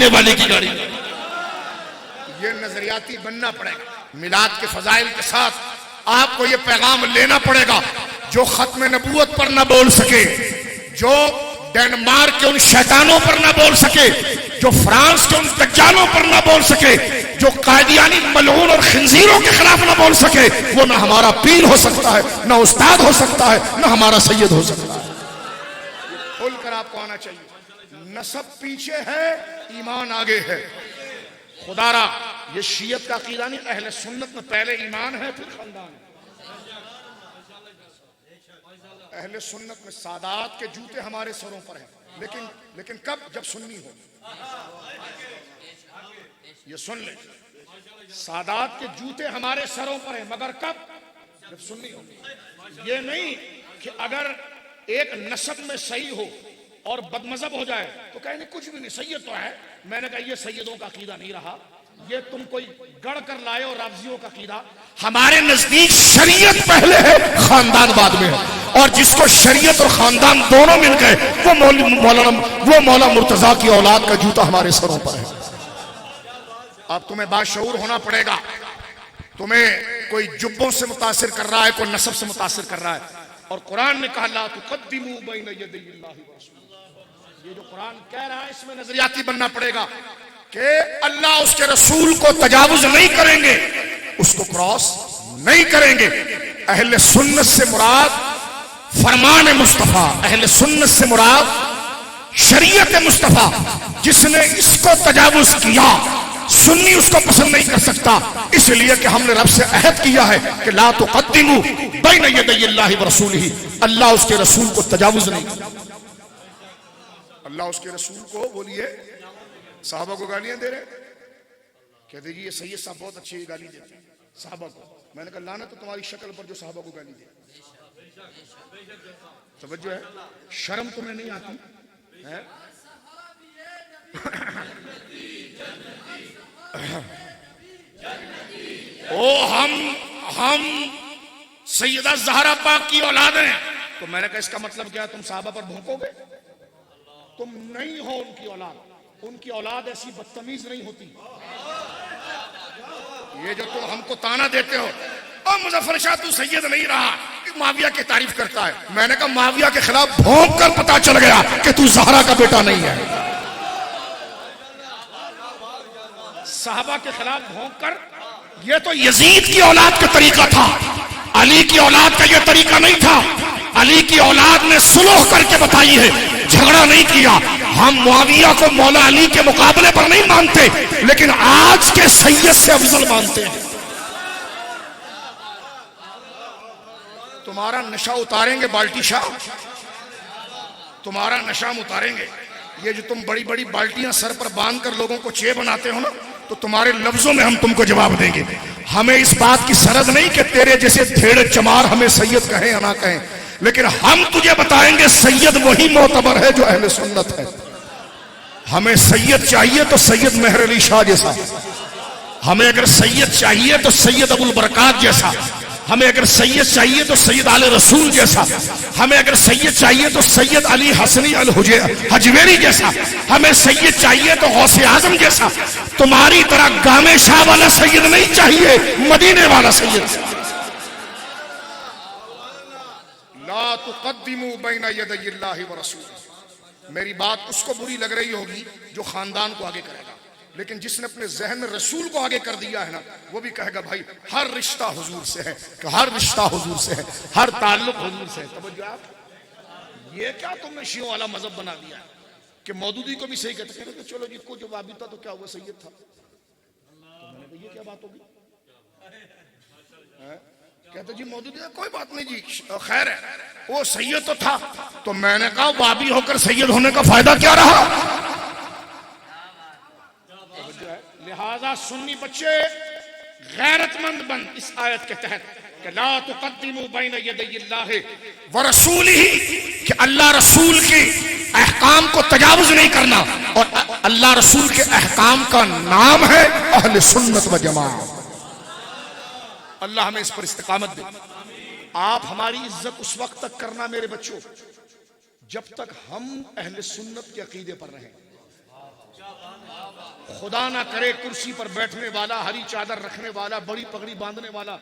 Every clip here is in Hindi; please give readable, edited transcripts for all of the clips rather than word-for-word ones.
मदीने वाले की गाड़ी। ये नजरियाती बनना पड़ेगा। मिलाद के फजाइल के साथ आपको ये पैगाम लेना पड़ेगा, जो खत्म नबूवत पर ना बोल सके, जो डेनमार्क के उन शैतानों पर ना बोल सके, जो फ्रांस के उन दज्जालों पर ना बोल सके, जो कादियानी मलऊन और खिंजीरों के खिलाफ ना बोल सके, वो ना हमारा पीर हो सकता है, ना उस्ताद हो सकता है, ना हमारा सैयद हो सकता है। खुलकर आपको आना चाहिए। नसब पीछे है, ईमान आगे है। खुदारा ये शियत का अकीदा नहीं, अहले सुन्नत में पहले ईमान है फिर खानदान है। अहले सुन्नत में सादात के जूते हमारे सरों पर हैं, लेकिन कब? जब सुन्नी हो। ये सुन ले, सादात के जूते हमारे सरों पर हैं, मगर कब? जब सुन्नी हो। ये नहीं कि अगर एक नस्ब में सही हो और बदमजहब हो जाए तो कहने कुछ भी नहीं, सैयद तो है। मैंने कहा ये सैयदों का अकीदा नहीं रहा, ये तुम कोई गढ़ कर लाए हो रावजियों का अकीदा। हमारे नजदीक शरीयत पहले है, खानदान बाद में है, और जिसको शरीयत और खानदान दोनों मिल गए वो मौला मुर्तजा की औलाद का जूता हमारे सरों पर है। अब तुम्हें बाशऊर होना पड़ेगा। तुम्हें कोई जुब्बों से मुतासिर कर रहा है, कोई नसब से मुतासिर कर रहा है, और कुरान ने कहा ला तुक़द्दिमू बैन यदैल्लाहि व रसूलिही। ये जो कुरान कह रहा है इसमें नजरियाती बनना पड़ेगा कि अल्लाह उसके रसूल को तजावुज नहीं करेंगे, उसको क्रॉस नहीं करेंगे। अहले सुन्नत से मुराद फरमान मुस्तफा, अहले सुन्नत से मुराद शरीयत मुस्तफा। जिसने इसको तजावुज किया सुन्नी उसको पसंद नहीं कर सकता, इसलिए कि हमने रब से अहद किया है कि ला तुक़द्दिमू बैन यदैल्लाहि व रसूलिही। अल्लाह उसके रसूल को तजावुज नहीं किया। अल्लाह उसके रसूल को, बोलिए, साहबा को गालियां दे रहे, कहते जी ये सैयद साहब बहुत अच्छी गाली देते हैं साहबा को। मैंने कहा लानत तो तुम्हारी शक्ल पर जो साहबा को गाली दे। तवज्जो है, शर्म तुम्हें नहीं आती है? ओ हम सैयदा ज़हरा पाक की औलाद हैं। तो मैंने कहा इसका मतलब क्या? तुम साहबा पर भौंकोगे? तुम नहीं हो उनकी औलाद। उनकी औलाद ऐसी बदतमीज नहीं होती। ये जो तुम हमको ताना देते हो, और मुजफ्फर शाह तू सैयद नहीं रहा, माविया की तारीफ करता है। मैंने कहा माविया के खिलाफ भौंक कर पता चल गया कि तू ज़हरा का बेटा नहीं है। साहबा के खिलाफ भौंक कर, ये तो यजीद की औलाद का तरीका था, अली की औलाद का यह तरीका नहीं था। अली की औलाद ने सुलह करके बताई है, झगड़ा नहीं किया। हम मुआविया को मौला अली के मुकाबले पर नहीं मानते, लेकिन आज के सैयद से अफजल मानते हैं। तुम्हारा नशा उतारेंगे बाल्टी शाह, तुम्हारा नशा उतारेंगे। ये जो तुम बड़ी बड़ी बाल्टियां सर पर बांध कर लोगों को चे बनाते हो ना, तो तुम्हारे लफ्जों में हम तुमको जवाब देंगे। हमें इस बात की सरद नहीं कि तेरे जैसे धेड़ चमार हमें सैयद कहें या ना कहें, लेकिन हम तुझे बताएंगे सैयद वही मोतबर है जो अहले सुन्नत है। हमें सैयद चाहिए तो सैयद मेहर अली शाह जैसा, हमें अगर सैयद चाहिए तो सैयद अबुल बरकात जैसा, हमें अगर सैयद चाहिए तो सैयद आले रसूल जैसा, हमें अगर सैयद चाहिए तो सैयद अली हसनी अल हजवेरी जैसा, हमें सैयद चाहिए तो गौसे आजम जैसा। तुम्हारी तरह गामे शाह वाला सैयद नहीं चाहिए, मदीने वाला सैयद। ला तुक़द्दिमू बैन यदैल्लाहि व रसूलिही। मेरी बात उसको बुरी लग रही होगी जो खानदान को आगे करेगा, लेकिन जिसने अपने जहन में रसूल को आगे कर दिया है ना, वो भी कहेगा भाई हर रिश्ता हुजूर से है, हर रिश्ता हुजूर से है, हर ताल्लुक हुजूर से है। तवज्जो आप, ये क्या तुमने शियों वाला मजहब बना दिया है कि मौदूदी को भी सही कहते हैं? तो चलो जी को जो वाबी था तो क्या हुआ, सैयद था। तो मैंने कहा ये क्या बात होगी? कहते जी मौदूदी कोई बात नहीं जी, खैर है, वो सैयद तो था। तो मैंने कहा वाबी होकर सैयद होने का फायदा क्या रहा? लिहाजा सुन्नी बच्चे गैरतमंद बन इस आयत के तहत कि ला तुक़द्दिमू बैन यदैल्लाहि व रसूलिही, कि अल्लाह रसूल के अहकाम को तजावुज नहीं करना। और अल्लाह रसूल के अहकाम का नाम है अहले सुन्नत व जमाअत। अल्लाह हमें इस पर इस्तिकामत दे। आप हमारी इज्जत उस वक्त तक करना मेरे बच्चों जब तक हम अहले सुन्नत के अकीदे पर रहें। खुदा ना करे कुर्सी पर बैठने वाला, हरी चादर रखने वाला, बड़ी पगड़ी बांधने वाला,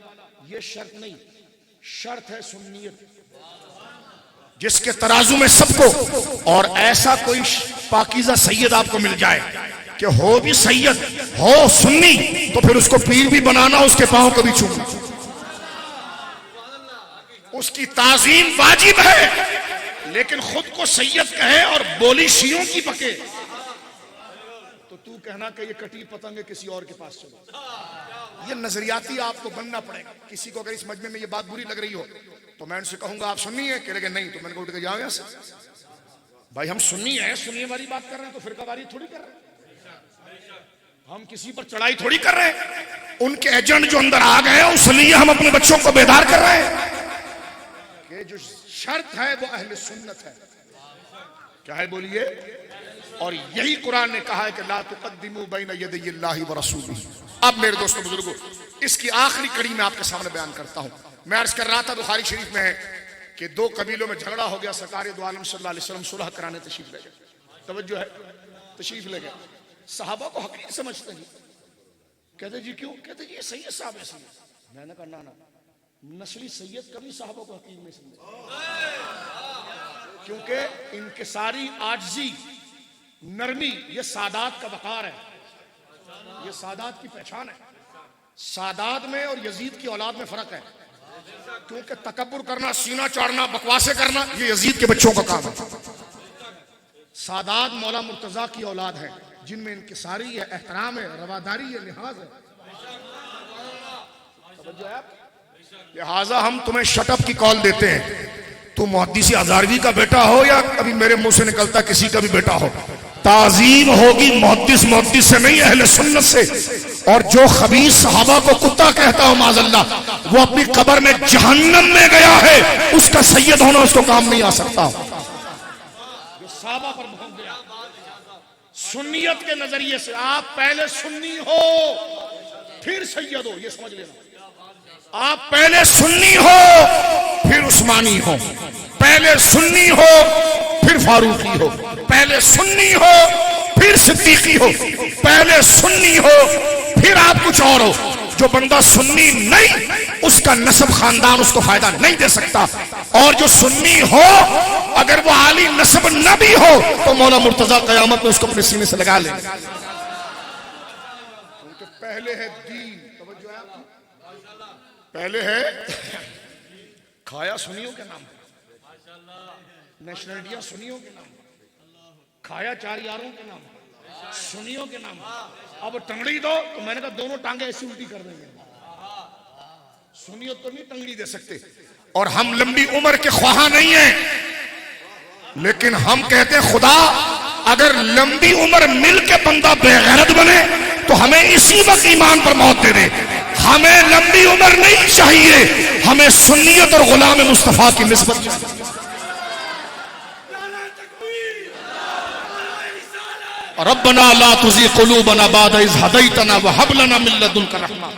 ये शर्त नहीं, शर्त है सुन्नियत, जिसके तराजू में सबको, और ऐसा कोई पाकीज़ा सैयद आपको मिल जाए कि हो भी सैयद हो सुन्नी, तो फिर उसको पीर भी बनाना, उसके पांव को भी छूना, उसकी ताजीम वाजिब है। लेकिन खुद को सैयद कहे और बोली शियों की पके, तो तू कहना कि ये कटी पतंग है, किसी और के पास चलो। ये नजरियाती आपको बनना पड़ेगा। किसी को अगर इस मजमे में ये बात बुरी लग रही हो तो मैं उनसे कहूंगा आप सुन्नी है, कहेंगे नहीं, तो मैंने कहा उठ के जाओ यहाँ से। भाई हम सुन्नी है, सुन्नी वाली बात कर रहे हैं, तो फिरकावारी थोड़ी कर रहे हैं, हम किसी पर चढ़ाई थोड़ी कर रहे हैं। उनके एजेंट जो अंदर आ गए हैं, इसलिए हम अपने बच्चों को बेदार कर रहे हैं कि जो शर्त है वो अहले सुन्नत है। क्या है बोलिए? और यही कुरान ने कहा है कि ला तुक़द्दिमू बैन यदैल्लाहि व रसूलिही। अब मेरे दोस्तों बुजुर्गों, इसकी आखिरी कड़ी मैं आपके सामने बयान करता हूं। मैं अर्ज कर रहा था बुखारी शरीफ में है कि दो कबीलों में झगड़ा हो गया, सरकार दो आलम सल्लल्लाहु अलैहि वसल्लम सुलह कराने तशरीफ ले गए। तवज्जो है, तशरीफ ले गए। सहाबा को हकीर समझते हैं, कहते जी क्यों? कहते जी ये सैयद साहब ऐसे। मैंने कहा ना, नस्ली सैयद कभी साहबा को हकीर नहीं समझे, क्योंकि इनकिसारी आजजी नरमी ये सादात का वकार है, ये सादात की पहचान है। सादात में और यजीद की औलाद में फर्क है, क्योंकि तकब्बुर करना, सीना चाड़ना, बकवासे करना ये यजीद के बच्चों का काम है। सादात मौला मुर्तजा की औलाद है, जिनमें इनकिसारी है, एहतराम है, रवादारी है, लिहाज है। लिहाजा हम तुम्हें शटअप की कॉल देते हैं। तू मुहद्दिस हज़ारवी का बेटा हो या अभी मेरे मुंह से निकलता किसी का भी बेटा हो, ताजीम होगी मुहद्दिस से नहीं, अहले सुन्नत से। और जो खबीस सहाबा को कुत्ता कहता हो माज़अल्लाह, वो अपनी कब्र में जहन्नम में गया है, उसका सैयद होना उसको काम नहीं आ सकता। जो सहाबा पर भौंक गया सुन्नियत के नजरिए से, आप पहले सुन्नी हो फिर सैयद हो, ये समझ लेना। आप पहले सुन्नी हो फिर उस्मानी हो, पहले सुन्नी हो फिर फारूकी हो, पहले सुन्नी हो फिर सिद्दीकी हो, पहले सुन्नी हो फिर आप कुछ और हो। जो बंदा सुन्नी नहीं, उसका नस्ब खानदान उसको फायदा नहीं दे सकता। और जो सुन्नी हो, अगर वो आली नस्ब न भी हो, तो मौला मुर्तजा कयामत में उसको अपने सीने से लगा ले। उनके पहले है दीन, तवज्जो है आपकी, पहले है खाया सुन्नियों के नाम, नेशनलिटियां सुन्नियों के नाम, खाया चार यारों के नाम, सुन्नियों के नाम। अब टंगड़ी दो तो मैंने कहा दोनों टांगे ऐसी उल्टी कर देंगे। सुन्नियत तो नहीं टंगड़ी दे सकते। और हम लंबी उम्र के ख्वाहा नहीं है, लेकिन हम कहते हैं खुदा अगर लंबी उम्र मिल के बंदा बेगैरत बने तो हमें इसी वक्त ईमान पर मौत दे दे। हमें लंबी उम्र नहीं चाहिए, हमें सुन्नियत और गुलाम मुस्तफा की निस्बत चाहिए। रब्बना ला तुज़िग़ क़ुलूबना बअद इज़ हदैतना व हब लना मिन लदुनका रहमा।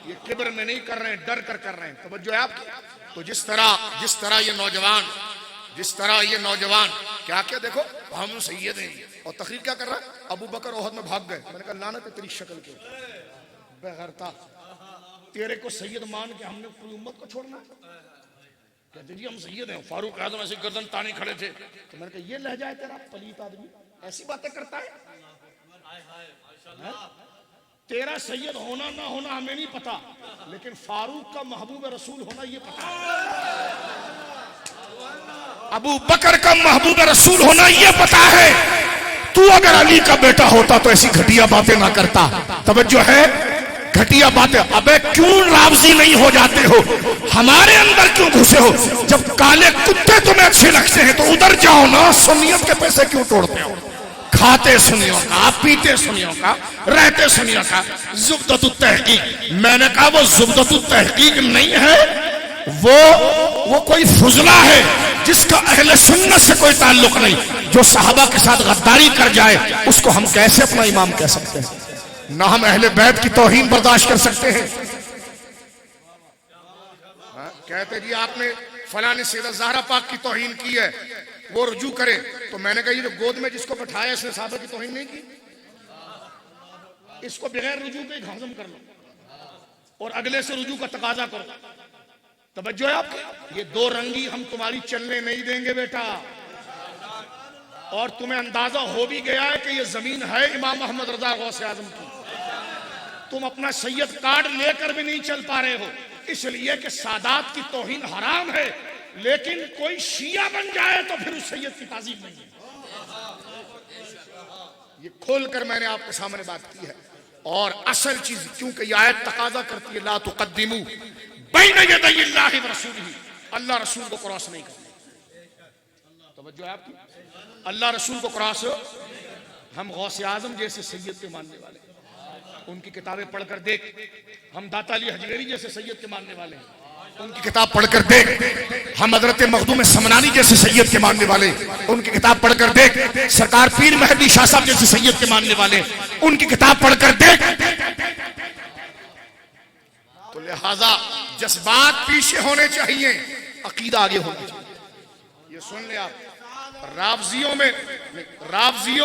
ये किब्र में नहीं कर रहे हैं, डर कर रहे हैं। तवज्जो है आपकी। तो जिस तरह ये नौजवान क्या क्या देखो, हम सैयद हैं, और तकरीर क्या कर रहा है, अबू बकर ओहद में भाग गए। मैंने कहा लानत है तेरी शक्ल के बेगैरता, तेरे को सैयद मान के हमने पूरी उम्मत को छोड़ना है? कहते जी हम सैयद हैं। फारूक आजम ऐसे गर्दन ताने खड़े थे। तो मैंने कहा ये लहजा है तेरा, पलीत आदमी ऐसी बातें करता है? तेरा सैयद होना ना होना हमें नहीं पता, लेकिन फारूक का महबूब रसूल होना ये पता है, अबू बकर का महबूब रसूल होना ये पता है। तू अगर अली का बेटा होता तो ऐसी घटिया बातें ना करता। तवज्जो है, घटिया बातें। अबे क्यों रावजी नहीं हो जाते हो, हमारे अंदर क्यों घुसे हो? जब काले कुत्ते तुम्हें अच्छे लगते हैं तो उधर जाओ ना, सुन्नियत के पैसे क्यों तोड़ते हो? खाते सुन्नियों का, पीते सुन्नियों का, रहते सुन्नियों का। ज़ुब्दतुत तहकीक, मैंने कहा वो ज़ुब्दतुत तहकीक नहीं है, वो कोई फुजला है जिसका अहले सुन्नत से कोई ताल्लुक नहीं। जो सहाबा के साथ गद्दारी कर जाए उसको हम कैसे अपना इमाम कह सकते हैं? ना हम अहले बैत की तौहीन बर्दाश्त कर सकते हैं। कहते जी आपने फलां ने सैयदा ज़हरा पाक की तौहीन की है, वो रुजू करे। तो मैंने कहा ये जो गोद में जिसको बैठाया इसने सहाबा की तौहीन नहीं की? इसको बगैर रुजू के हजम कर लो और अगले से रुजू का तकाजा करो। तवज्जो है आपकी? ये दो रंगी हम तुम्हारी चलने नहीं देंगे बेटा। और तुम्हें अंदाजा हो भी गया है कि ये जमीन है इमाम मोहम्मद रजा गौसे आजम की। तुम अपना सैयद कार्ड लेकर भी नहीं चल पा रहे हो, इसलिए कि सादात की तौहीन हराम है, लेकिन कोई शिया बन जाए तो फिर उस सैयद की ताजीम नहीं है। ये खोलकर मैंने आपके सामने बात की है। और असल चीज, क्योंकि ये आयत तकाजा करती है ला तुक़द्दिमू बैन यदैल्लाहि व रसूलिही, अल्लाह रसूल को क्रॉस नहीं करना। तवज्जो है आपकी? अल्लाह रसूल को क्रॉस, हम गौसे आजम जैसे सैयद के मानने वाले, उनकी किताबें पढ़कर देख। हम दाता अली हजवेरी जैसे सैयद के मानने वाले हैं, उनकी किताब पढ़कर देख। हम हजरत मखदूम समनानी जैसे सैयद के मानने वाले, उनकी किताब पढ़कर देख। सरकार पीर मेहदी शाह साहब जैसे सैयद के मानने वाले, उनकी किताब पढ़कर देख। तो लिहाजा जज्बात पीछे होने चाहिए, अकीदा आगे होना चाहिए। ये सुन ले आप, रावजियों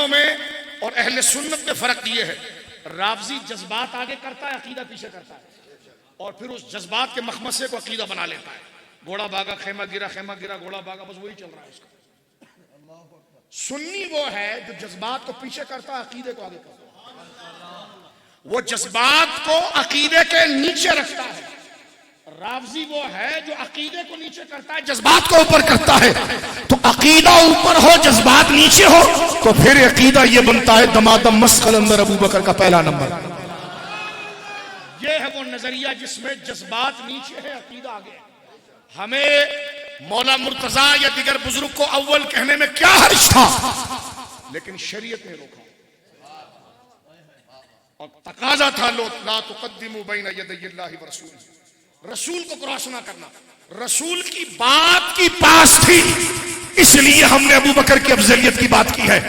में और अहले सुन्नत में फर्क ये है, रावजी जज्बात आगे करता है, अकीदा पीछे करता है, और फिर उस जज्बात के मखमसे को अकीदा बना लेता है। घोड़ा भागा खेमा गिरा घोड़ा भागा, बस वही चल रहा है उसका। सुन्नी वो है जो जज्बात को पीछे करता है, अकीदे को आगे करता है। वो जज्बात को अकीदे के नीचे रखता है। रावजी वो है जो अकीदे को नीचे करता है, जज्बात को ऊपर करता है। तो अकीदा ऊपर हो, जज्बात नीचे हो, तो फिर अकीदा ये बनता है दमादम मस्कल अंदर अबू बकर का पहला नंबर। ये है वो नजरिया जिसमें जज्बात नीचे है, अकीदा आगे है। हमें मौला मुर्तजा या दिगर बुजुर्ग को अव्वल कहने में क्या हर्ज था, लेकिन शरीयत ने रोका और तकाजा था ला तुक़द्दिमू बैन यदैल्लाहि व रसूलिही, रसूल को क्रॉस ना करना। रसूल की बात की पास थी, इसलिए हमने अबू बकर की अफजलियत की बात की है।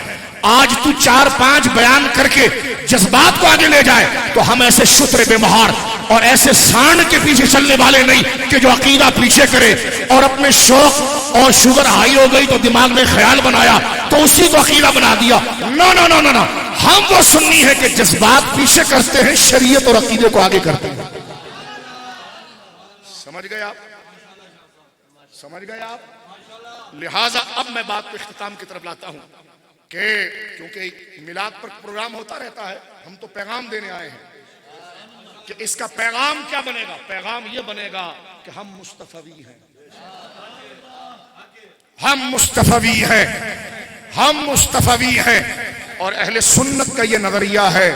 आज तू 4-5 बयान करके जज्बात को आगे ले जाए तो हम ऐसे शुत्र बेमहार और ऐसे सांड के पीछे चलने वाले नहीं कि जो अकीदा पीछे करे और अपने शौक और शुगर हाई हो गई तो दिमाग में ख्याल बनाया तो उसी को अकीदा बना दिया। No no no no no, हम वो सुन्नी है कि जज्बात पीछे करते हैं, शरीयत और अकीदे को आगे करते हैं। समझ गए आप? समझ गए आप? लिहाजा अब मैं बात को इख्तिताम की तरफ लाता हूं कि क्योंकि मिलाद पर प्रोग्राम होता रहता है, हम तो पैगाम देने आए हैं कि इसका पैगाम क्या बनेगा। पैगाम यह बनेगा कि हम मुस्तफवी हैं, हम मुस्तफवी हैं, हम मुस्तफवी हैं। और अहले सुन्नत का यह नजरिया है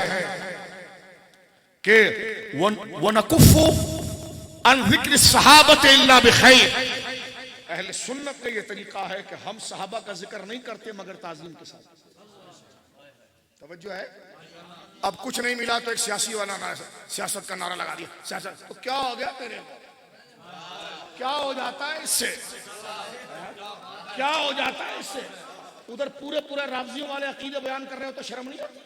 कि वनकुफ़ु अन ज़िक्र सहाबत इल्ला बिखैर। अहले सुन्नत का यह तरीका है कि हम सहाबा का जिक्र नहीं करते मगर ताज़ीम के साथ। तवज्जो है? अब कुछ नहीं मिला तो एक सियासी वाला सियासत का नारा लगा दिया, सियासत तो क्या हो गया तेरे को? क्या हो जाता है इससे? क्या हो जाता है इससे? उधर पूरे रावजियों वाले अकीदे बयान कर रहे हो तो शर्म नहीं आती?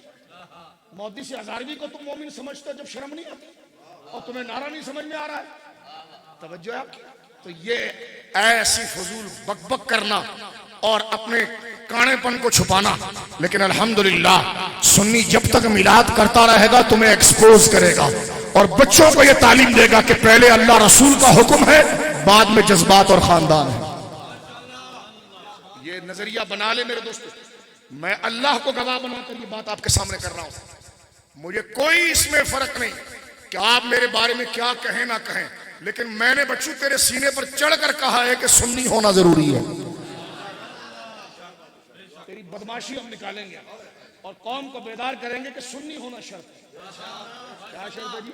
मोदी से हजारवी को तुम मोमिन समझते हो जब शर्म नहीं आती, और तुम्हें नारा नहीं समझ में आ रहा है। तवज्जो है आपकी? तो ये ऐसी फजूल बकबक करना और अपने कानेपन को छुपाना, लेकिन अल्हम्दुलिल्लाह सुन्नी जब तक मिलाद करता रहेगा तुम्हें एक्सपोज करेगा और बच्चों को यह तालीम देगा कि पहले अल्लाह रसूल का हुक्म है, बाद में जज्बात और खानदान है। ये नजरिया बना ले मेरे दोस्तों। मैं अल्लाह को गवाह बनाकर ये बात आपके सामने कर रहा हूं। मुझे कोई इसमें फर्क नहीं कि आप मेरे बारे में क्या कहें ना कहें, लेकिन मैंने बच्चों तेरे सीने पर चढ़कर कहा है कि सुन्नी होना जरूरी है। तेरी बदमाशी हम निकालेंगे और कौम को बेदार करेंगे कि सुन्नी होना शर्त है। क्या शर्त है जी?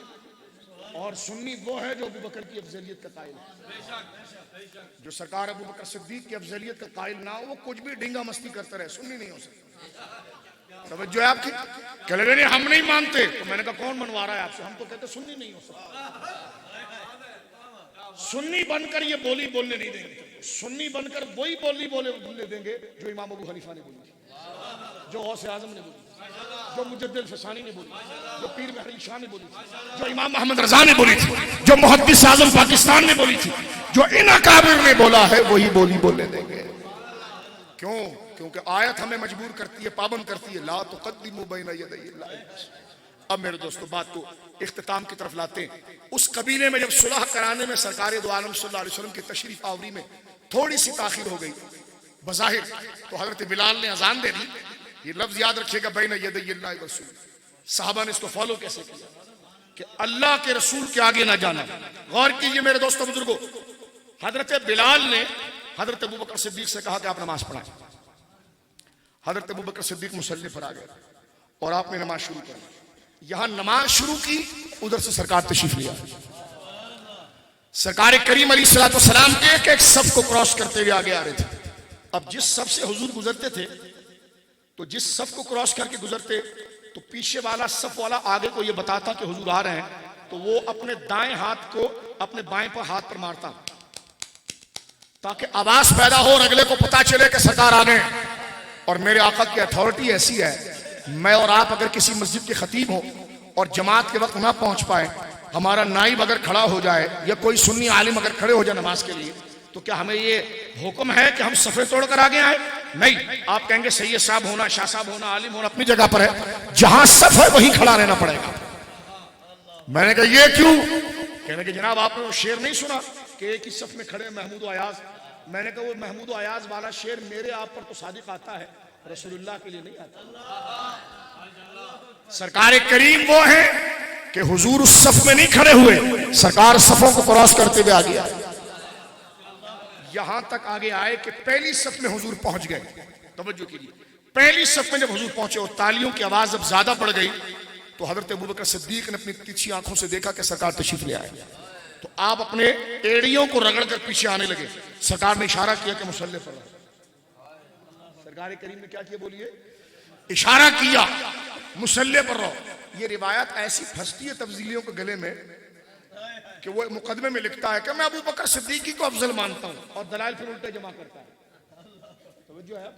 और सुन्नी वो है जो अबू बकर की अफजलियत का कायल है। जो सरकार अबू बकर सिद्दीक की अफजलियत का कायल ना हो, वो कुछ भी ढींगा मस्ती करते रहे, सुन्नी नहीं हो सकता। तवज्जो है आपकी? कह रहे नहीं हम नहीं मानते, तो मैंने कहा कौन मनवा रहा है आपसे? हम तो कहते सुन्नी नहीं हो सकता। सुन्नी बनकर ये बोली बोलने नहीं देंगे। सुन्नी बनकर वही बोलने देंगे जो इमाम अबू हनीफा ने बोली थी, जो गौसे आजम ने बोली, जो मुजद्दिद फसानी ने बोली, जो पीर मेहदी शाह ने बोली थी, जो इमाम मोहम्मद रजा ने बोली थी, जो मुहद्दिस आजम पाकिस्तान ने बोली थी, जो इन अकाबिर ने बोला है, वही बोली बोलने देंगे। क्यों? क्योंकि आयत हमें मजबूर करती है, पाबंद करती है ला तुक़द्दिमू बैन यदैल्लाहि। अब मेरे दोस्तों बात को इख्तिताम की तरफ लाते हैं। उस कबीले में जब सुलह कराने में सरकार दो आलम सल्लल्लाहु अलैहि वसल्लम की तशरीफ आवरी में थोड़ी सी ताखीर हो गई बज़ाहिर, तो हजरत बिलाल ने अजान दे दी। ये लफ्ज याद रखिएगा, बैन यदयिल्लाहि व रसूल। साहबा ने इसको फॉलो कैसे किया कि अल्लाह के रसूल के आगे ना जाना। गौर कीजिए मेरे दोस्तों बुजुर्गों, हजरत बिलाल ने हजरत अबू बकर सिद्दीक से कहा कि आप नमाज पढ़ाएं। हजरत अबू बकर सिद्दीक मुसल्ले पर आ गए और आपने नमाज शुरू कर दी। यहां नमाज शुरू की, उधर से सरकार तशरीफ लिया। सरकार करीम अलैहिस्सलाम के एक एक सफ को क्रॉस करते हुए आगे आ रहे थे। अब जिस सफ से हुजूर गुजरते थे, तो जिस सफ को क्रॉस करके गुजरते तो पीछे वाला सफ वाला आगे को ये बताता कि हुजूर आ रहे हैं, तो वो अपने दाएं हाथ को अपने बाएं पर हाथ पर मारता ताकि आवाज पैदा हो और अगले को पता चले कि सरकार आ गए। और मेरे आका की अथॉरिटी ऐसी है, मैं और आप अगर किसी मस्जिद के खतीब हो और जमात के वक्त ना पहुंच पाए, हमारा नाइब अगर खड़ा हो जाए या कोई सुन्नी आलिम अगर खड़े हो जाए नमाज के लिए, तो क्या हमें ये हुक्म है कि हम सफे तोड़कर आगे आए? नहीं, आप कहेंगे सैयद साहब होना, शाह साहब होना, आलिम होना अपनी जगह पर है, जहां सफ है वहीं खड़ा रहना पड़ेगा। मैंने कहा ये क्यों? कहने के जनाब आपने वो शेर नहीं सुना कि एक ही सफ में खड़े महमूद अयाज? मैंने कहा वो महमूद अयाज वाला शेर मेरे आप पर तो सादिक आता है, रसूलुल्लाह के लिए नहीं आता। सरकार करीम वो है कि हुजूर उस सफ में नहीं खड़े हुए, सरकार सफों को क्रॉस करते हुए आ गया। यहां तक आगे आए कि पहली सफ में हुजूर पहुंच गए। तवज्जो कीजिए, पहली सफ में जब हुजूर पहुंचे और तालियों की आवाज जब ज्यादा बढ़ गई, तो हजरत अबू बकर सिद्दीक ने अपनी तिरछी आंखों से देखा कि सरकार तशरीफ ले आए। तो आप अपने एड़ियों को रगड़ कर पीछे आने लगे। सरकार ने इशारा किया कि मुसल्ले पर रहो। सरकार करीम ने क्या किया बोलिए? इशारा किया मुसल्ले पर रहो। ये रिवायत ऐसी फंसती है तब्दीलियों के गले में कि वो मुकदमे में लिखता है कि मैं अबू बकर सिद्दीकी को अफजल मानता हूं और दलाइल फिर उल्टे जमा करता है। तो जो है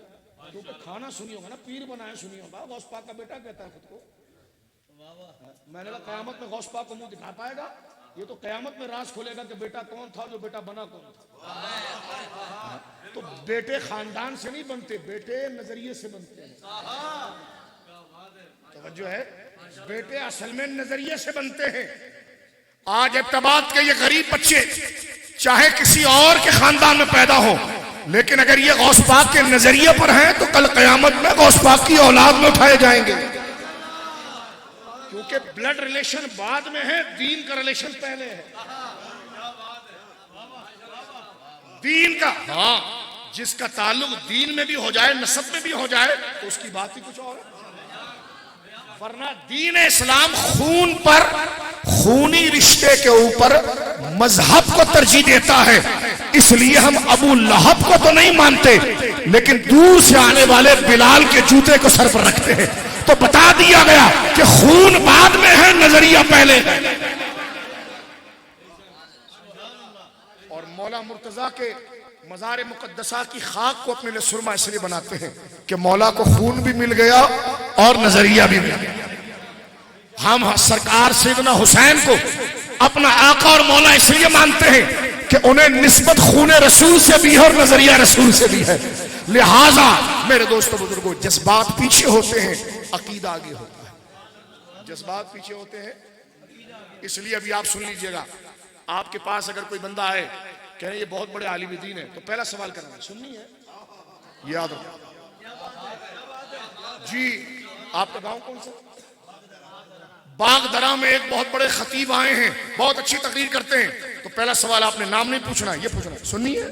क्योंकि खाना सुनी होगा ना, पीर बनाए सुनी होगा, गौस पाक का बेटा कहता है खुद को। मैंने कहा कयामत में गौस पाक को मुंह दिखा पाएगा? ये तो कयामत में राज खोलेगा कि बेटा कौन था, जो बेटा बना कौन था। तो बेटे खानदान से नहीं बनते, बेटे नजरिए से बनते हैं। तो जो है बेटे असल में नजरिए से बनते हैं। आज इब्तिबात के ये गरीब बच्चे चाहे किसी और के खानदान में पैदा हो, लेकिन अगर ये गौस पाक के नजरिए पर हैं तो कल कयामत में गौस पाक की औलाद में उठाए जाएंगे। क्योंकि ब्लड रिलेशन बाद में है, दीन का रिलेशन पहले है। दीन का, हाँ, जिसका ताल्लुक दीन में भी हो जाए, नसब में भी हो जाए, तो उसकी बात ही कुछ और है। वरना दीन इस्लाम खून पर, खूनी रिश्ते के ऊपर मजहब को तरजीह देता है। इसलिए हम अबू लहब को तो नहीं मानते, लेकिन दूर से आने वाले बिलाल के जूते को सर पर रखते हैं। तो बता दिया गया कि खून बाद में है, नजरिया पहले है। और मौला मुर्तजा के मज़ार मुक़द्दसा की खाक को अपने लिए सुरमा इसलिए बनाते हैं कि मौला को खून भी मिल गया और नजरिया भी मिल गया। हम सरकार सैयदना हुसैन को अपना आका और मौला इसलिए मानते हैं कि उन्हें निस्बत खून रसूल से भी है और नजरिया रसूल से भी है। लिहाजा मेरे दोस्तों बुजुर्गों, जज्बात पीछे होते हैं, अकीदा आगे होता है। जज्बात पीछे होते हैं, इसलिए अभी आप सुन लीजिएगा। आपके पास अगर कोई बंदा आए कह रहे ये बहुत बड़े आलिम दीन है, तो पहला सवाल करना सुन्नी है, याद रखो जी। आपका गांव कौन सा? बागदरा में एक बहुत बड़े खतीब आए हैं, बहुत अच्छी तकरीर करते हैं। तो पहला सवाल आपने नाम नहीं पूछना, ये पूछना सुन्नी है।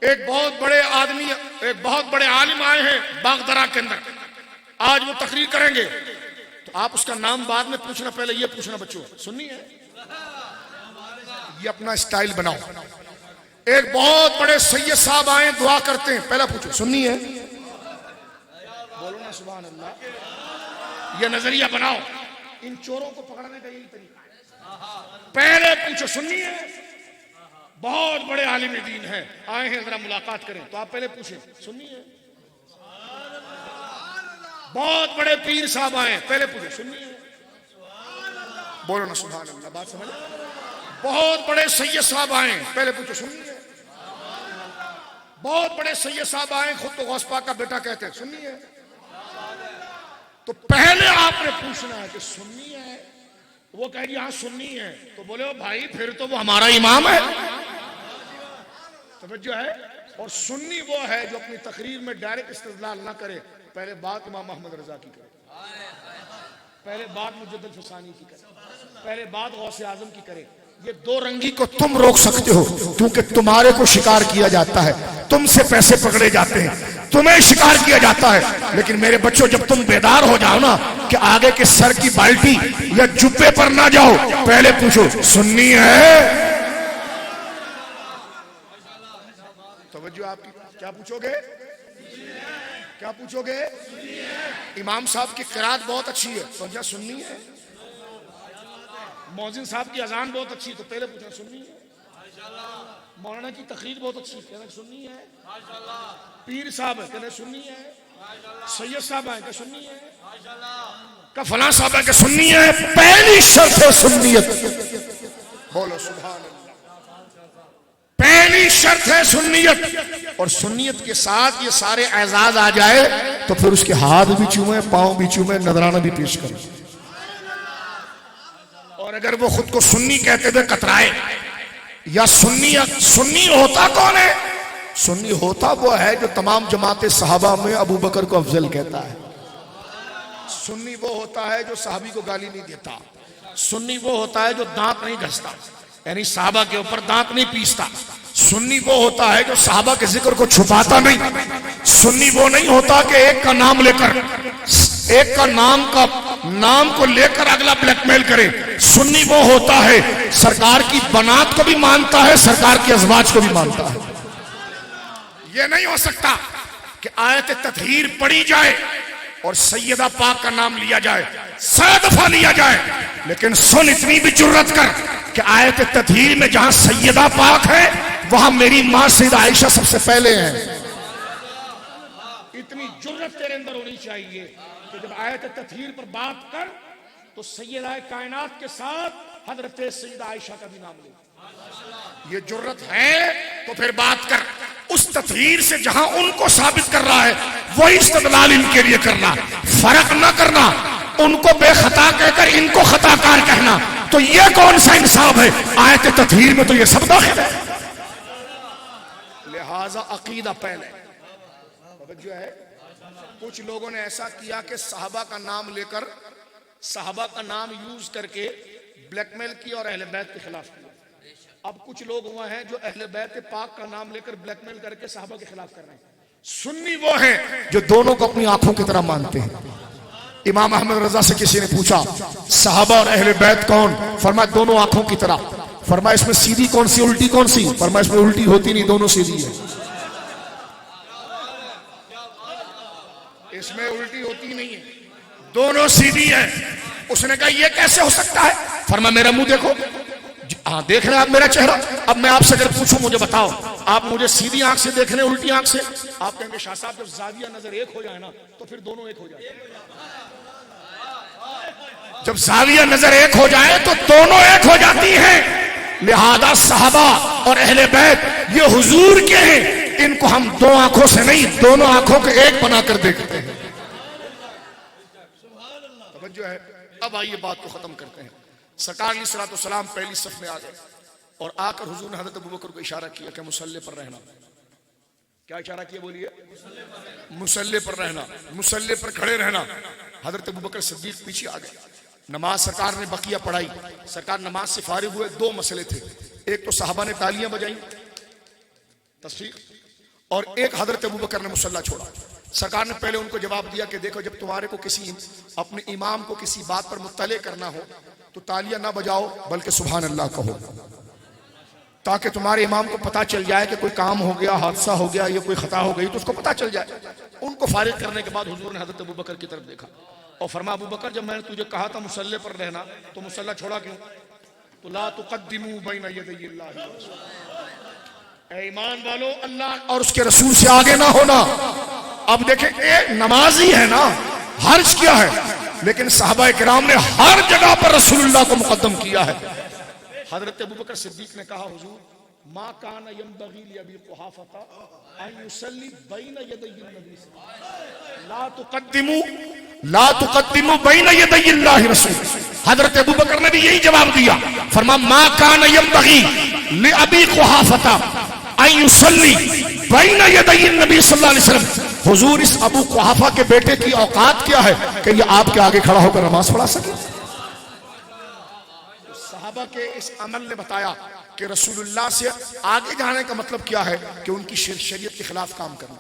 एक बहुत बड़े आदमी, एक बहुत बड़े आलिम आए हैं बागदरा के अंदर, आज वो तकरीर करेंगे, तो आप उसका नाम बाद में पूछना, पहले ये पूछना बच्चों सुन्नी है। ये अपना स्टाइल बनाओ। एक बहुत बड़े सैयद साहब आए, दुआ करते हैं, पहला पूछो सुन्नी है, बोलो ना सुभान अल्लाह। ये नजरिया बनाओ। इन चोरों को पकड़ने का यही तरीका है। पहले पूछो सुन्नी है, बहुत बड़े आलिम दीन है, आए हैं जरा मुलाकात करें, तो आप पहले पूछे सुन्नी है। बहुत बड़े पीर साहब आए, पहले पूछे सुन्नी है, बोलो ना सुभान अल्लाह। बात समझ? बहुत बड़े सैयद साहब आए, पहले पूछो सुन्नी है। बहुत बड़े सैयद साहब आए, खुद तो गौस पाक का बेटा कहते हैं, सुन्नी है। तो पहले आपने पूछना है कि सुन्नी है, वो कहेगी हाँ सुन्नी है, तो बोले ओ भाई फिर तो वो हमारा इमाम है। तवज्जो है। और सुन्नी वो है जो अपनी तकरीर में डायरेक्ट इस्तेदलाल ना करे, पहले बात इमाम अहमद रजा की करे, पहले बात मुजद्दिद फसानी की करे, पहले बात गौसे आजम की करे। ये दो रंगी को तुम रोक सकते हो क्योंकि तुम्हारे को शिकार किया जाता है, तुमसे पैसे पकड़े जाते हैं, तुम्हें शिकार किया जाता है। लेकिन मेरे बच्चों, जब तुम बेदार हो जाओ ना कि आगे के सर की बाल्टी या जुब्बे पर ना जाओ, पहले पूछो सुन्नी है। तवज्जो आपकी, क्या पूछोगे? क्या पूछोगे? इमाम साहब की किरात बहुत अच्छी है, तो क्या सुन्नी है? मौजिन साहब की अजान बहुत अच्छी, तो पहले पूछा सुन्नी है। मौलाना की तकरीर बहुत अच्छी, कहना सुन्नी है। पीर साहब है, कहना सुन्नी है। सैयद साहब है, कहना सुन्नी है। का फलां साहब है, कहना सुन्नी है। पहली शर्त है सुन्नियत। बोलो सुभान अल्लाह। पहली शर्त है सुन्नियत, और सुन्नियत के साथ ये सारे एजाज आ जाए तो फिर उसके हाथ भी चूमे, पांव भी चूमे, नजराना भी पेश करे। और अगर वो खुद को सुन्नी कहते हुए कतराए या सुन्नी होता कौन है? सुन्नी होता वो है जो तमाम जमाते सहाबा में अबू बकर को अफजल कहता है। सुन्नी वो होता है जो साहबी को गाली नहीं देता। सुन्नी वो होता है जो दांत नहीं घसता, यानी साहबा के ऊपर दांत नहीं पीसता। सुन्नी वो होता है जो साहबा के जिक्र को छुपाता नहीं। सुन्नी वो नहीं होता कि एक का नाम लेकर, एक का नाम को लेकर अगला ब्लैकमेल करे। सुन्नी वो होता है सरकार की बनात को भी मानता है, सरकार के अज़वाज को भी मानता है। ये नहीं हो सकता कि आयत ततहीर पढ़ी जाए और सैयदा पाक का नाम लिया जाए, 100 दफा लिया जाए, लेकिन सुन इतनी भी जुर्रत कर कि आयत ततहीर में जहां सैयदा पाक है वहां मेरी मां सैयदा आयशा सबसे पहले है। इतनी जुर्रत तेरे अंदर होनी चाहिए कि जब आयत ततहीर पर बात कर तो सैयदा कायनात के साथ हजरत सैयदा आयशा का भी नाम ले। ये जुर्रत है तो फिर बात कर उस ततहीर से जहां उनको साबित कर रहा है वही इस्तेदलाल इनके लिए करना, फर्क ना करना, उनको बेखता कहकर इनको खताकार कहना, तो ये कौन सा इंसाफ है? आयत ततहीर में तो ये सब दाखिल है। लिहाजा अकीदा पहले जो है, कुछ लोगों ने ऐसा किया कि साहबा का नाम लेकर, साहबा का नाम यूज करके ब्लैकमेल किया और अहले बैत के खिलाफ किया। अब कुछ लोग हुआ हैं जो अहले बैत पाक का नाम लेकर ब्लैकमेल करके साहबा के खिलाफ कर रहे हैं। सुन्नी वो है जो दोनों को अपनी आंखों की तरह मानते हैं। इमाम अहमद रजा से किसी ने पूछा साहबा और अहले बैत कौन? फरमाया दोनों आंखों की तरह। फरमाया इसमें सीधी कौन सी, उल्टी कौन सी? फरमाया इसमें उल्टी होती नहीं, दोनों सीधी है। इसमें उल्टी होती नहीं है, दोनों सीधी है। उसने कहा ये कैसे हो सकता है? फरमाया मेरा मुंह देखो। हाँ देख रहे हैं आप मेरा चेहरा। अब मैं आपसे अगर पूछूं मुझे बताओ, आप मुझे सीधी आंख से देख रहे हैं उल्टी आंख से? आप कहेंगे शाह साहब जब जाविया नजर एक हो जाए ना तो फिर दोनों एक हो जाए। जब जाविया नजर एक हो जाए तो दोनों एक हो जाती हैं। लिहाजा साहबा और अहले बैत ये हुजूर के हैं, इनको हम दो आंखों से नहीं दोनों आंखों को एक बनाकर देखते हैं। तवज्जो है। अब आइए बात को खत्म करते हैं। सरकार अलैहिस्सलाम पहली सफ में आ गए और आकर हुजूर ने हजरत अबू बकर को इशारा किया कि मुसल्ले पर रहना। क्या इशारा किया बोलिए? मुसल्ले पर रहना, मुसल्ले पर खड़े रहना। हजरत अबू बकर सिद्दीक पीछे आ गए। नमाज सरकार ने बकिया पढ़ाई। सरकार नमाज से फारिग हुए। दो मसले थे, एक तो साहबा ने तालियां बजाई तस्वीर, और एक हजरत अबू बकर ने मुसल्ला छोड़ा। सरकार ने पहले उनको जवाब दिया कि देखो जब तुम्हारे को किसी अपने इमाम को किसी बात पर मुत्तले करना हो तो तालियां ना बजाओ बल्कि सुभान अल्लाह कहो, ताकि तुम्हारे इमाम को पता चल जाए कि कोई काम हो गया, हादसा हो गया, या कोई खता हो गई तो उसको पता चल जाए। उनको फारिग करने के बाद हुजूर ने हजरत अबू बकर की तरफ देखा और फरमाया अबू बकर जब मैंने तुझे कहा था मुसल्ले पर रहना तो मुसल्ला छोड़ा क्यों? तो ला तुक़द्दिमू बैन यदैल्लाहि व रसूलिही, ऐ ईमान वालों अल्लाह और उसके रसूल से आगे ना होना। अब देखें एक नमाजी है ना, हर्ज किया है, लेकिन साहबा किराम ने हर जगह पर रसूलुल्लाह को मुकद्दम किया है। हजरत अबू बकर सिद्दीक ने कहा हुजूर मा कान यंबगी लि अबी कुहाफा अन युसल्ली बैन यदै नबी ला तुक़द्दिमू ला तुक़द्दिमू बैन यदैल्लाहि रसूल। हजरत अबू बकर ने भी यही जवाब दिया, फरमा मा कान यंबगी लि अबी कुहाफा अन युसल्ली बैन यदै नबी सल्लल्लाहु अलैहि वसल्लम। हुजूर, इस अबू कुहाफा के बेटे की औकात क्या है कि ये आपके आगे खड़ा होकर नमाज पढ़ा सके? सहाबा के इस अमल ने बताया कि रसूलुल्लाह से आगे जाने का मतलब क्या है कि उनकी शरीयत के खिलाफ काम करना,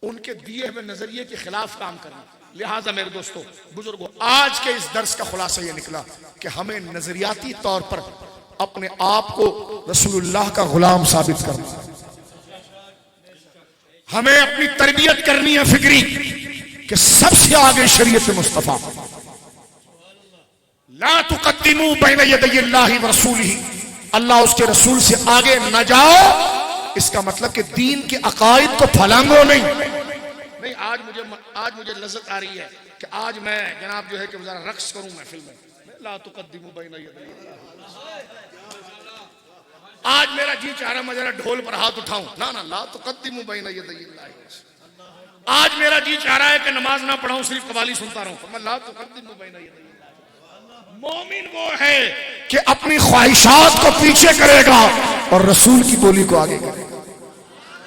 उनके दिए हुए नजरिए के खिलाफ काम करना। लिहाजा मेरे दोस्तों, बुजुर्गों, आज के इस दर्स का खुलासा यह निकला कि हमें नजरियाती तौर पर अपने आप को रसूलुल्लाह का गुलाम साबित करना, हमें अपनी तरबियत करनी है फिक्री कि सबसे आगे शरीयत मुस्तफा। ला तुक़द्दिमू बैन यदैल्लाहि व रसूलिही, अल्लाह उसके रसूल से आगे न जाओ, इसका मतलब कि दीन के अकायद को फलांगो नहीं। आज मुझे लज्जत आ रही है कि आज मैं जनाब जो है कि जरा रक्स करूं महफिल में। ला तुक़द्दिमू बैन यदैल्लाहि, आज मेरा जी चाह रहा मैं जरा ढोल पर हाथ उठाऊं, ना ना, ला तुक़द्दिमू बैन यदैल्लाहि। आज मेरा जी चाह रहा है कि नमाज ना पढ़ाऊं, सिर्फ कवाली सुनता रहूं, मैं ला तुक़द्दिमू बैन यदैल्लाहि। मोमिन वो है कि अपनी ख्वाहिशात को पीछे करेगा और रसूल की बोली को आगे करेगा।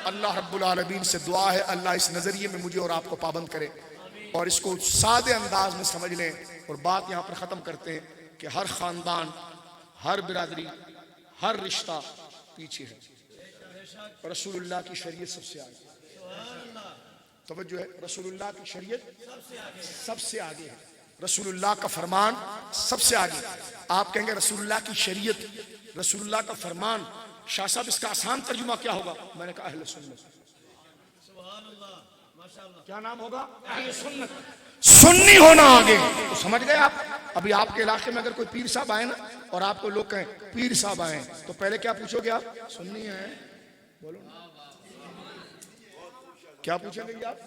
अल्लाह रब्बुल आलमीन से दुआ है, अल्लाह इस नजरिए में मुझे और आपको पाबंद करे और इसको सादे अंदाज में समझ लें। और बात यहां पर खत्म करते हैं कि हर खानदान, हर बिरादरी, हर रिश्ता पीछे है, रसूलुल्लाह की शरीयत सबसे आगे। तवज्जो है, रसूलुल्लाह की शरीयत सबसे आगे है, रसूलुल्लाह का फरमान सबसे आगे। आप कहेंगे रसूलुल्लाह की शरीयत, रसूलुल्लाह का फरमान, शाह साहब इसका आसान तर्जुमा क्या होगा? मैंने कहा अहले सुन्नत। क्या नाम होगा? अहले सुन्नत। सुन्नी होना आगे, तो समझ गए आप। अभी आपके इलाके में अगर कोई पीर साहब आए ना और आपको लोग कहें पीर साहब आए, तो पहले क्या पूछोगे आप? सुन्नी है? बोलो, क्या पूछेंगे आप?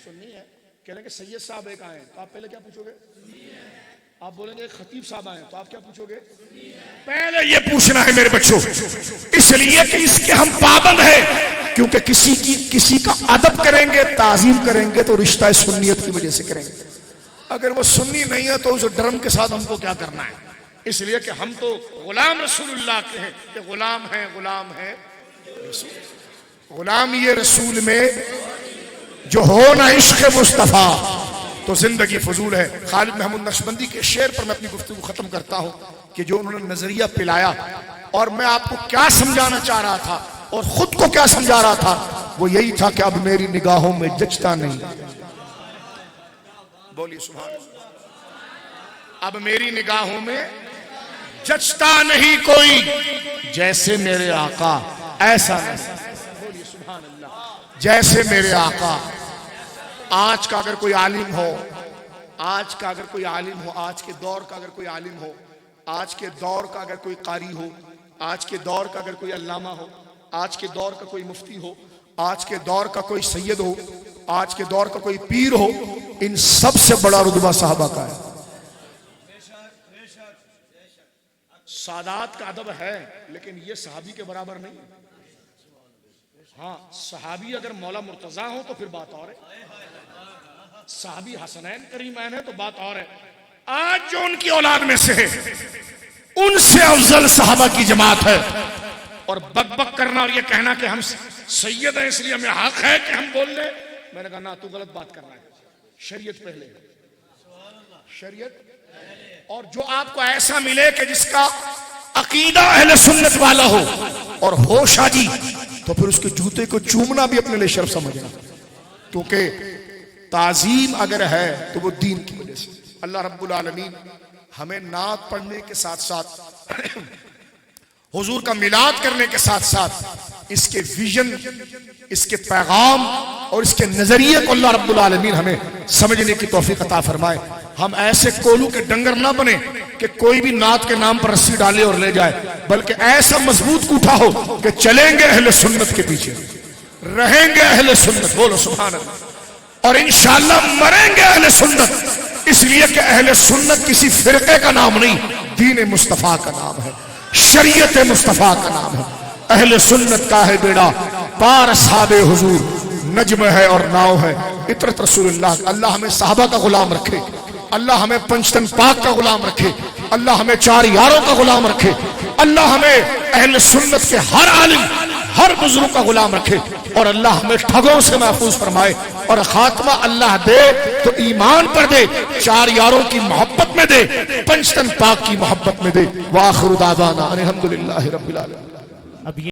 सुन्नी है। कहेंगे सैयद साहब एक आए, तो आप पहले क्या पूछोगे? आप बोलेंगे खतीब साहब आए, तो आप क्या पूछोगे? पहले ये पूछना है मेरे बच्चों, इसलिए कि इसके हम पाबंद हैं, क्योंकि किसी का अदब करेंगे, ताजीम करेंगे तो रिश्ता सुन्नियत की वजह से करेंगे। अगर वो सुन्नी नहीं है तो उस ड्रम के साथ हमको क्या करना है? इसलिए कि हम तो गुलाम रसूलुल्लाह के हैं, कि गुलाम है रसूल। गुलाम ये रसूल में जो हो ना इश्क मुस्तफा तो जिंदगी फजूल है। खालिद महमूद नक्शबंदी के शेर पर मैं अपनी गुफ्तगू खत्म करता हूं कि जो उन्होंने नजरिया पिलाया और मैं आपको क्या समझाना चाह रहा था और खुद को क्या समझा रहा था, वो यही था कि अब मेरी निगाहों में जचता नहीं। बोलिए सुभान अल्लाह। अब मेरी निगाहों में जचता नहीं कोई, जैसे मेरे आका ऐसा नहीं। बोलिए सुभान अल्लाह। जैसे मेरे आका। आज का अगर कोई आलिम हो, आज का अगर कोई आलिम हो, आज के दौर का अगर कोई आलिम हो, आज के दौर का अगर कोई कारी हो, आज के दौर का अगर कोई अल्लामा हो, आज के दौर का कोई मुफ्ती हो, आज के दौर का कोई सैयद हो, आज के दौर का कोई पीर हो, इन सब से बड़ा रुतबा सहाबा का है। सादात का अदब है, लेकिन ये सहाबी के बराबर नहीं। हाँ, सहाबी अगर मौला मुर्तजा हो तो फिर बात और है, सहाबी हसनैन करीमैन है तो बात और है। आज जो उनकी औलाद में से है, उनसे अफजल सहाबा की जमात है। और बकबक करना और ये कहना कि हम सैयद हैं इसलिए हमें हक है कि हम बोल ले, मैंने कहा ना, तू गलत बात कर रहा है। शरीयत पहले, शरीयत। और जो आपको ऐसा मिले कि जिसका अकीदा अहले सुन्नत वाला हो और हो शादी, तो फिर उसके जूते को चूमना भी अपने लिए शर्फ समझना, क्योंकि ताजीम अगर है तो वो दीन की वजह से। अल्लाह रब्बुल आलमीन हमें नात पढ़ने के साथ साथ हुजूर का मिलाद करने के साथ साथ इसके विजन, इसके पैगाम और इसके नजरिए को अल्लाह रब्बुल आलमीन हमें समझने की तौफीक अता फरमाए। हम ऐसे कोलू के डंगर ना बने कि कोई भी नात के नाम पर रस्सी डाले और ले जाए, बल्कि ऐसा मजबूत कूठा हो कि चलेंगे अहले सुन्नत के पीछे, रहेंगे अहले सुन्नत। बोलो सुभान अल्लाह। और इंशाअल्लाह मरेंगे अहले सुन्नत, इसलिए कि अहले सुन्नत किसी फिरके का नाम नहीं, दीन मुस्तफा का नाम है, शरीयत मुस्तफा का नाम है। अहले सुन्नत का है बेड़ा पार साबे हुजूर, नज्म है और नाव है। इतरत रसूलुल्लाह। अल्लाह हमें साहबा का गुलाम रखे, अल्लाह हमें पंचतन पाक का गुलाम रखे, अल्लाह हमें चार यारों का गुलाम रखे, अल्लाह हमें अहले सुन्नत के हर आलिम हर बुजुर्ग का गुलाम रखे, और अल्लाह हमें ठगों से महफूज फरमाए, और खात्मा अल्लाह दे तो ईमान पर दे, चार यारों की मोहब्बत में दे, पंचतन पाक की मोहब्बत में दे। व आखिरु दावाना अनिल हम्दुलिल्लाहि रब्बिल आलमीन।